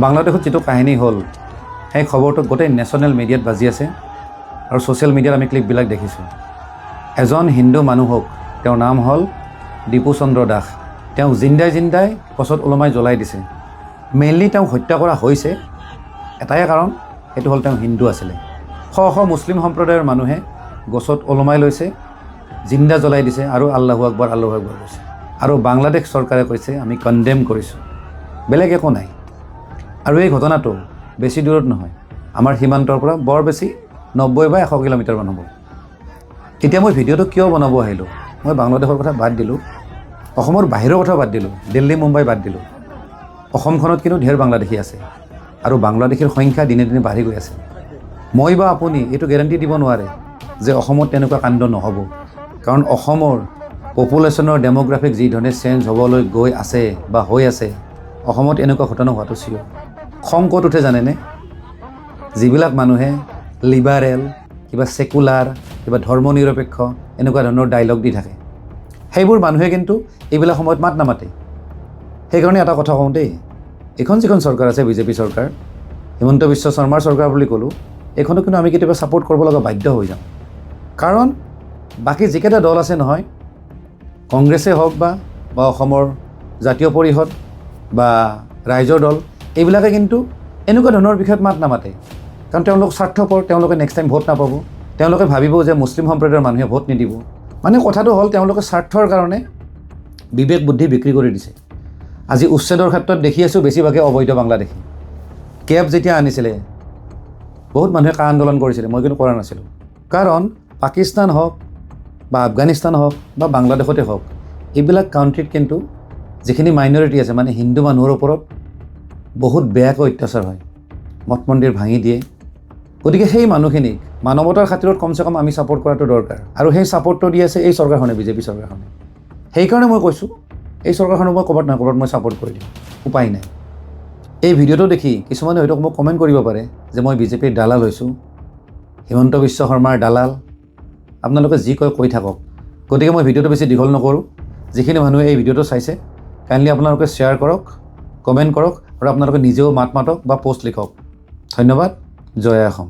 বাংলাদেশত যিটো কাহিনী হ'ল সেই খবৰটো গোটেই নেশ্যনেল মিডিয়াত বাজি আছে আৰু ছ'চিয়েল মিডিয়াত আমি ক্লিপবিলাক দেখিছোঁ। এজন হিন্দু মানুহক, তেওঁৰ নাম হ'ল দীপু চন্দ্ৰ দাস, তেওঁ জিন্দাই গছত ওলমাই জ্বলাই দিছে। মেইনলি তেওঁক হত্যা কৰা হৈছে এটাই কাৰণ, সেইটো হ'ল তেওঁ হিন্দু আছিলে। শ শ মুছলিম সম্প্ৰদায়ৰ মানুহে গছত ওলমাই লৈছে, জিন্দা জ্বলাই দিছে আৰু আল্লাহু আকবৰ কৈছে। আৰু বাংলাদেশ চৰকাৰে কৈছে আমি কণ্ডেম কৰিছোঁ, বেলেগ একো নাই। আৰু এই ঘটনাটো বেছি দূৰত নহয়, আমাৰ সীমান্তৰ পৰা বৰ বেছি 90 বা 100 কিলোমিটাৰমান হ'ব। এতিয়া মই ভিডিঅ'টো কিয় বনাব আহিলোঁ, মই বাংলাদেশৰ কথা বাদ দিলোঁ, অসমৰ বাহিৰৰ কথা বাদ দিলোঁ, দিল্লী মুম্বাই বাদ দিলোঁ। অসমখনত কিন্তু ঢেৰ বাংলাদেশী আছে আৰু বাংলাদেশীৰ সংখ্যা দিনে দিনে বাঢ়ি গৈ আছে। মই বা আপুনি এইটো গেৰাণ্টি দিব নোৱাৰে যে অসমত তেনেকুৱা কাণ্ড নহ'ব, কাৰণ অসমৰ পপুলেশ্যনৰ ডেম'গ্ৰাফিক যি ধৰণে চেঞ্জ হ'বলৈ গৈ আছে বা হৈ আছে, অসমত এনেকুৱা ঘটনা হোৱাটো চিয়ৰ। খং ক'ত উঠে জানেনে? যিবিলাক মানুহে লিবাৰেল, কিবা ছেকুলাৰ, কিবা ধৰ্ম নিৰপেক্ষ এনেকুৱা ধৰণৰ ডাইলগ দি থাকে, সেইবোৰ মানুহে কিন্তু এইবিলাক সময়ত মাত নামাতে। সেইকাৰণে এটা কথা কওঁ দেই, এইখন যিখন চৰকাৰ আছে বিজেপি চৰকাৰ, হিমন্ত বিশ্ব শৰ্মাৰ চৰকাৰ বুলি ক'লোঁ, এইখনক কিন্তু আমি কেতিয়াবা ছাপোৰ্ট কৰিব লগা বাধ্য হৈ যাওঁ। কাৰণ বাকী যিকেইটা দল আছে নহয়, কংগ্ৰেছেই হওক বা অসমৰ জাতীয় পৰিষদ বা ৰাইজৰ দল, এইবিলাকে কিন্তু এনেকুৱা ধৰণৰ বিষয়ত মাত নামাতে। কাৰণ তেওঁলোক স্বাৰ্থপৰ, তেওঁলোকে নেক্সট টাইম ভোট নাপাব, তেওঁলোকে ভাবিব যে মুছলিম সম্প্ৰদায়ৰ মানুহে ভোট নিদিব। মানে কথাটো হ'ল তেওঁলোকে স্বাৰ্থৰ কাৰণে বিবেক বুদ্ধি বিক্ৰী কৰি দিছে। আজি উচ্ছেদৰ ক্ষেত্ৰত দেখি আছোঁ বেছিভাগে অবৈধ বাংলাদেশী। কেব যেতিয়া আনিছিলে বহুত মানুহে কা আন্দোলন কৰিছিলে, মই কিন্তু কৰা নাছিলোঁ। কাৰণ পাকিস্তান হওক বা আফগানিস্তান হওক বা বাংলাদেশতে হওক, এইবিলাক কাউণ্ট্ৰিত কিন্তু যিখিনি মাইনৰিটি আছে, মানে হিন্দু মানুহৰ ওপৰত বহুত বেয়াকৈ অত্যাচাৰ হয়, মঠ মন্দিৰ ভাঙি দিয়ে। গতিকে সেই মানুহখিনিক মানৱতাৰ খাতিৰত কমচে কম আমি ছাপোৰ্ট কৰাটো দৰকাৰ। আৰু সেই ছাপোৰ্টটো দি আছে এই চৰকাৰখনে, বিজেপি চৰকাৰখনে। সেইকাৰণে মই কৈছোঁ এই চৰকাৰখনক মই ক'ৰবাত নহয় ক'ৰবাত মই ছাপোৰ্ট কৰি দিম, উপায় নাই। এই ভিডিঅ'টো দেখি কিছুমানে হয়তো মোক কমেণ্ট কৰিব পাৰে যে মই বিজেপিৰ দালাল হৈছোঁ, হিমন্ত বিশ্ব শৰ্মাৰ দালাল। আপোনালোকে যি কয় কৈ থাকক। গতিকে মই ভিডিঅ'টো বেছি দীঘল নকৰোঁ। যিখিনি মানুহে এই ভিডিঅ'টো চাইছে, কাইণ্ডলি আপোনালোকে শ্বেয়াৰ কৰক, কমেণ্ট কৰক আৰু আপোনালোকে নিজেও মাত মাতক বা পষ্ট লিখক। ধন্যবাদ। জয় অসম।